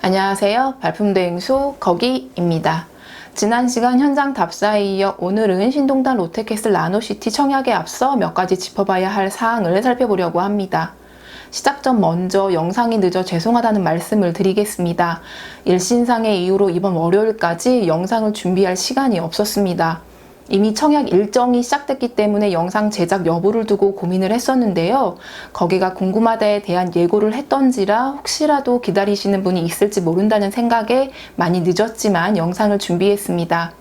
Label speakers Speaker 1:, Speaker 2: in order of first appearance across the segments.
Speaker 1: 안녕하세요. 발품대행소 거기입니다. 지난 시간 현장 답사에 이어 오늘은 신동탄 롯데캐슬 나노시티 청약에 앞서 몇 가지 짚어봐야 할 사항을 살펴보려고 합니다. 시작 전 먼저 영상이 늦어 죄송하다는 말씀을 드리겠습니다. 일신상의 이유로 이번 월요일까지 영상을 준비할 시간이 없었습니다. 이미 청약 일정이 시작됐기 때문에 영상 제작 여부를 두고 고민을 했었는데요. 거기가 궁금하다에 대한 예고를 했던지라 혹시라도 기다리시는 분이 있을지 모른다는 생각에 많이 늦었지만 영상을 준비했습니다.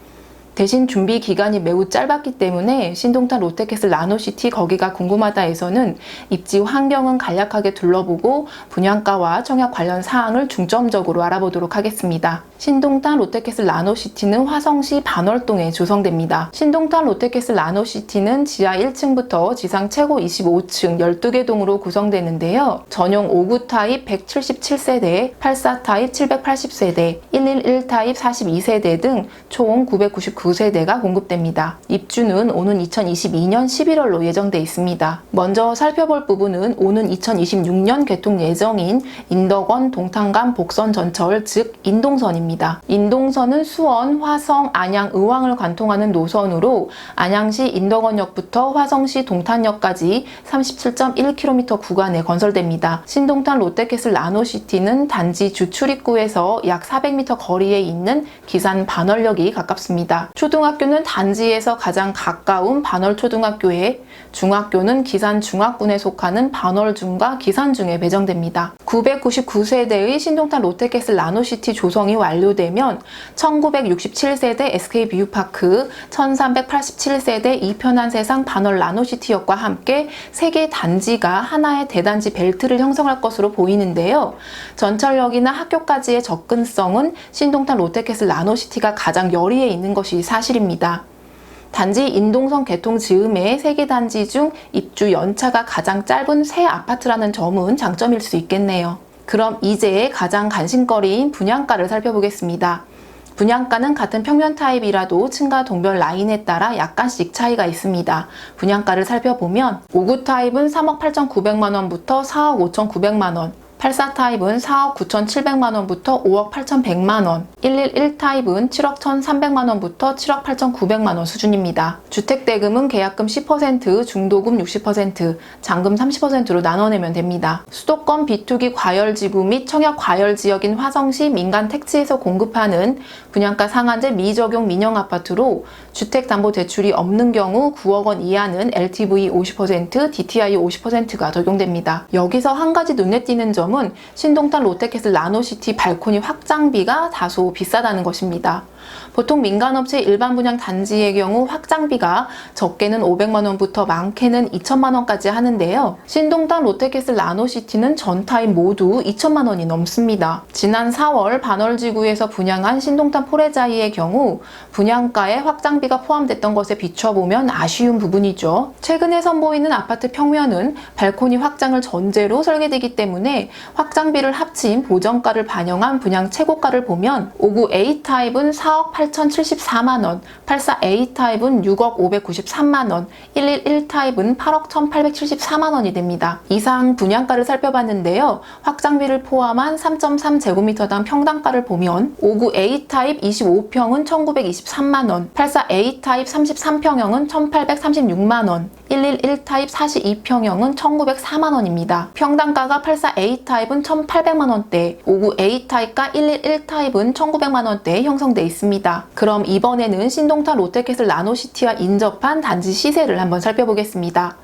Speaker 1: 대신 준비 기간이 매우 짧았기 때문에 신동탄 롯데캐슬 나노시티 거기가 궁금하다에서는 입지 환경은 간략하게 둘러보고 분양가와 청약 관련 사항을 중점적으로 알아보도록 하겠습니다. 신동탄 롯데캐슬 나노시티는 화성시 반월동에 조성됩니다. 신동탄 롯데캐슬 나노시티는 지하 1층부터 지상 최고 25층 12개 동으로 구성되는데요. 전용 5구 타입 177세대, 84 타입 780세대, 111 타입 42세대 등 총 999세대가 공급됩니다. 입주는 오는 2022년 11월로 예정돼 있습니다. 먼저 살펴볼 부분은 오는 2026년 개통 예정인 인덕원 동탄간 복선 전철 즉 인동선입니다. 인동선은 수원, 화성, 안양, 의왕을 관통하는 노선으로 안양시 인덕원역부터 화성시 동탄역까지 37.1km 구간에 건설됩니다. 신동탄 롯데캐슬 나노시티는 단지 주출입구에서 약 400m 거리에 있는 기산 반월역이 가깝습니다. 초등학교는 단지에서 가장 가까운 반월초등학교에, 중학교는 기산 중학군에 속하는 반월중과 기산중에 배정됩니다. 999세대의 신동탄 롯데캐슬 나노시티 조성이 완료되면 1967세대 SK뷰파크, 1387세대 이편한세상 반월 나노시티역과 함께 3개 단지가 하나의 대단지 벨트를 형성할 것으로 보이는데요. 전철역이나 학교까지의 접근성은 신동탄 롯데캐슬 나노시티가 가장 열의에 있는 것이 사실입니다. 단지 인동선 개통 즈음에 3개 단지 중 입주 연차가 가장 짧은 새 아파트라는 점은 장점일 수 있겠네요. 그럼 이제 가장 관심거리인 분양가를 살펴보겠습니다. 분양가는 같은 평면 타입이라도 층과 동별 라인에 따라 약간씩 차이가 있습니다. 분양가를 살펴보면 5구 타입은 3억 8,900만원부터 4억 5,900만원, 84 타입은 4억 9,700만원부터 5억 8,100만원, 111 타입은 7억 1,300만원부터 7억 8,900만원 수준입니다. 주택대금은 계약금 10%, 중도금 60%, 잔금 30%로 나눠내면 됩니다. 수도권 비투기 과열지구 및 청약 과열지역인 화성시 민간 택지에서 공급하는 분양가 상한제 미적용 민영아파트로 주택담보대출이 없는 경우 9억 원 이하는 LTV 50%, DTI 50%가 적용됩니다. 여기서 한 가지 눈에 띄는 점 은 신동탄 롯데캐슬 나노시티 발코니 확장비가 다소 비싸다는 것입니다. 보통 민간업체 일반 분양 단지의 경우 확장비가 적게는 500만원부터 많게는 2천만원까지 하는데요. 신동탄 롯데캐슬 나노시티는 전 타입 모두 2천만원이 넘습니다. 지난 4월 반월지구에서 분양한 신동탄 포레자이의 경우 분양가에 확장비가 포함됐던 것에 비춰보면 아쉬운 부분이죠. 최근에 선보이는 아파트 평면은 발코니 확장을 전제로 설계되기 때문에 확장비를 합친 보정가를 반영한 분양 최고가를 보면 5구 A타입은 4억 8,074만원, 84 A타입은 6억 593만원, 111 타입은 8억 1,874만원이 됩니다. 이상 분양가를 살펴봤는데요. 확장비를 포함한 3.3제곱미터당 평당가를 보면 5구 A타입 25평은 1,923만원, 84 A타입 33평형은 1,836만원, 111 타입 42평형은 1,904만원입니다. 평당가가 84 A타입은 1,800만원대, 5구 A타입과 111 타입은 1,900만원대에 형성돼 있습니다. 그럼 이번에는 신동탄 롯데캐슬 나노시티와 인접한 단지 시세를 한번 살펴보겠습니다.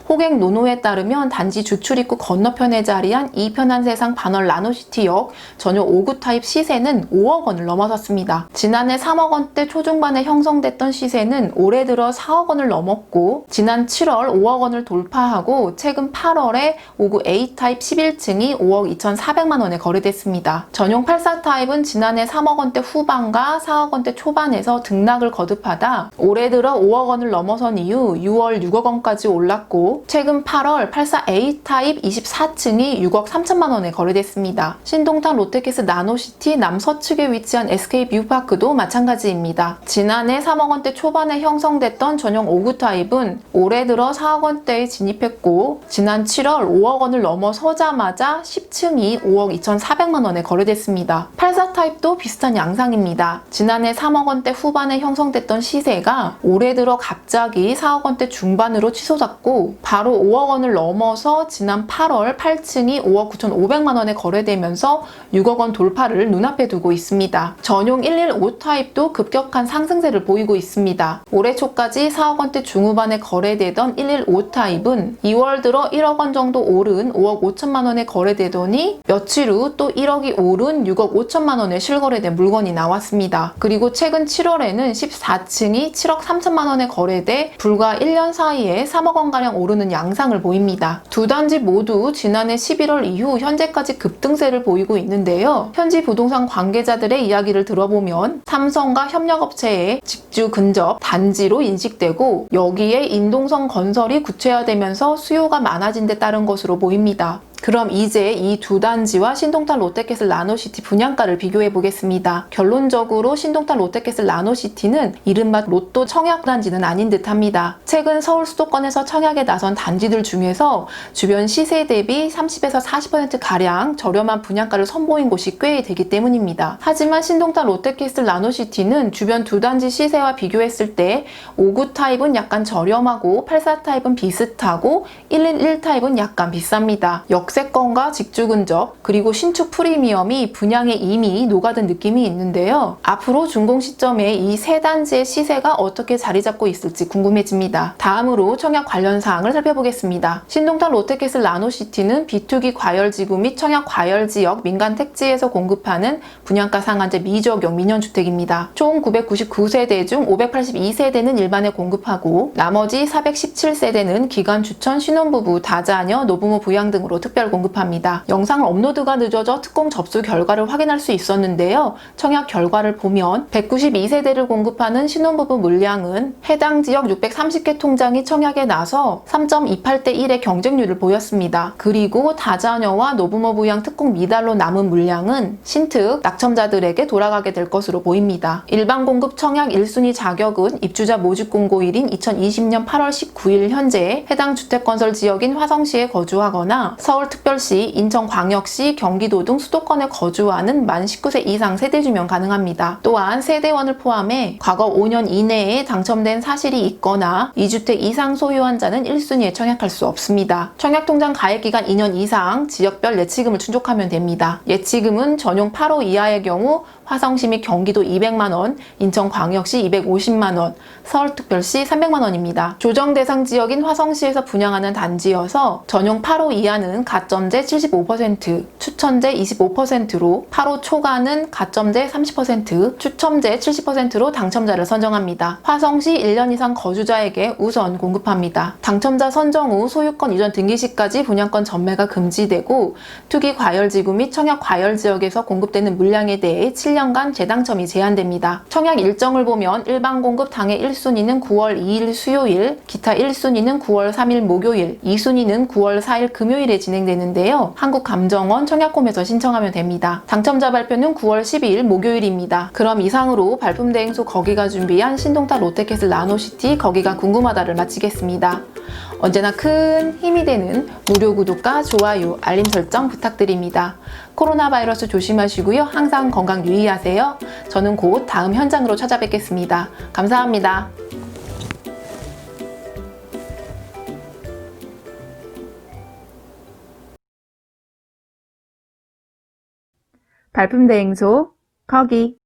Speaker 1: 호객 노노에 따르면 단지 주출입구 건너편에 자리한 이편한세상 반월 나노시티역 전용 5구 타입 시세는 5억 원을 넘어섰습니다. 지난해 3억 원대 초중반에 형성됐던 시세는 올해 들어 4억 원을 넘었고 지난 7월 5억 원을 돌파하고 최근 8월에 5구 A타입 11층이 5억 2,400만 원에 거래됐습니다. 전용 84 타입은 지난해 3억 원대 후반과 4억 원대 초반에서 등락을 거듭하다 올해 들어 5억 원을 넘어선 이후 6월 6억 원까지 올랐고 최근 8월 84A 타입 24층이 6억 3천만 원에 거래됐습니다. 신동탄 롯데캐슬 나노시티 남서측에 위치한 SK 뷰파크도 마찬가지입니다. 지난해 3억 원대 초반에 형성됐던 전용 5구 타입은 올해 들어 4억 원대에 진입했고 지난 7월 5억 원을 넘어서자마자 10층이 5억 2,400만 원에 거래됐습니다. 84 타입도 비슷한 양상입니다. 지난해 3억 원대 후반에 형성됐던 시세가 올해 들어 갑자기 4억 원대 중반으로 치솟았고 바로 5억 원을 넘어서 지난 8월 8층이 5억 9,500만 원에 거래되면서 6억 원 돌파를 눈앞에 두고 있습니다. 전용 115 타입도 급격한 상승세를 보이고 있습니다. 올해 초까지 4억 원대 중후반에 거래되던 115 타입은 2월 들어 1억 원 정도 오른 5억 5천만 원에 거래되더니 며칠 후 또 1억이 오른 6억 5천만 원에 실거래된 물건이 나왔습니다. 그리고 최근 7월에는 14층이 7억 3천만 원에 거래돼 불과 1년 사이에 3억 원가량 오르는 양상을 보입니다. 두 단지 모두 지난해 11월 이후 현재까지 급등세를 보이고 있는데요. 현지 부동산 관계자들의 이야기를 들어보면 삼성과 협력업체의 직주 근접 단지로 인식되고 여기에 인동성 건설이 구체화되면서 수요가 많아진 데 따른 것으로 보입니다. 그럼 이제 이 두 단지와 신동탄 롯데캐슬 나노시티 분양가를 비교해 보겠습니다. 결론적으로 신동탄 롯데캐슬 나노시티는 이른바 로또 청약 단지는 아닌 듯합니다. 최근 서울 수도권에서 청약에 나선 단지들 중에서 주변 시세 대비 30에서 40%가량 저렴한 분양가를 선보인 곳이 꽤 되기 때문입니다. 하지만 신동탄 롯데캐슬 나노시티는 주변 두 단지 시세와 비교했을 때 5구 타입은 약간 저렴하고 84 타입은 비슷하고 111 타입은 약간 비쌉니다. 역세권과 직주 근접 그리고 신축 프리미엄이 분양에 이미 녹아든 느낌이 있는데요. 앞으로 준공 시점에 이 세 단지의 시세가 어떻게 자리 잡고 있을지 궁금해집니다. 다음으로 청약 관련 사항을 살펴보겠습니다. 신동탄 롯데캐슬 나노시티는 비투기 과열지구 및 청약 과열지역 민간 택지에서 공급하는 분양가 상한제 미적용 민연주택입니다. 총 999세대 중 582세대는 일반에 공급하고 나머지 417세대는 기간 추천, 신혼부부, 다자녀, 노부모 부양 등으로 특별 공급합니다. 영상 업로드가 늦어져 특공 접수 결과를 확인할 수 있었는데요. 청약 결과를 보면 192세대를 공급하는 신혼부부 물량은 해당 지역 630개 통장이 청약에 나서 3.28대 1의 경쟁률을 보였습니다. 그리고 다자녀와 노부모 부양 특공 미달로 남은 물량은 신특 낙첨자들에게 돌아가게 될 것으로 보입니다. 일반 공급 청약 1순위 자격은 입주자 모집 공고일인 2020년 8월 19일 현재 해당 주택건설 지역인 화성시에 거주하거나 서울특별시, 인천광역시, 경기도 등 수도권에 거주하는 만 19세 이상 세대주면 가능합니다. 또한 세대원을 포함해 과거 5년 이내에 당첨된 사실이 있거나 2주택 이상 소유한 자는 1순위에 청약할 수 없습니다. 청약통장 가입기간 2년 이상 지역별 예치금을 충족하면 됩니다. 예치금은 전용 8호 이하의 경우 화성시 및 경기도 200만원, 인천광역시 250만원, 서울특별시 300만원입니다. 조정 대상 지역인 화성시에서 분양하는 단지여서 전용 8호 이하는 가점제 75%, 추천제 25%로 8호 초과는 가점제 30%, 추첨제 70%로 당첨자를 선정합니다. 화성시 1년 이상 거주자에게 우선 공급합니다. 당첨자 선정 후 소유권 이전 등기 시까지 분양권 전매가 금지되고 투기 과열지구 및 청약 과열지역에서 공급되는 물량에 대해 7년간 재당첨이 제한됩니다. 청약 일정을 보면 일반 공급 당해 1순위는 9월 2일 수요일, 기타 1순위는 9월 3일 목요일, 2순위는 9월 4일 금요일에 진행되는데요. 한국감정원 청약홈에서 신청하면 됩니다. 당첨자 발표는 9월 12일 목요일입니다. 그럼 이상으로 발품대행소 거기가 준비한 신동탄 롯데캐슬 나노시티 거기가 궁금하다를 마치겠습니다. 언제나 큰 힘이 되는 무료 구독과 좋아요, 알림 설정 부탁드립니다. 코로나 바이러스 조심하시고요. 항상 건강 유의하세요. 저는 곧 다음 현장으로 찾아뵙겠습니다. 감사합니다. 발품대행소 거기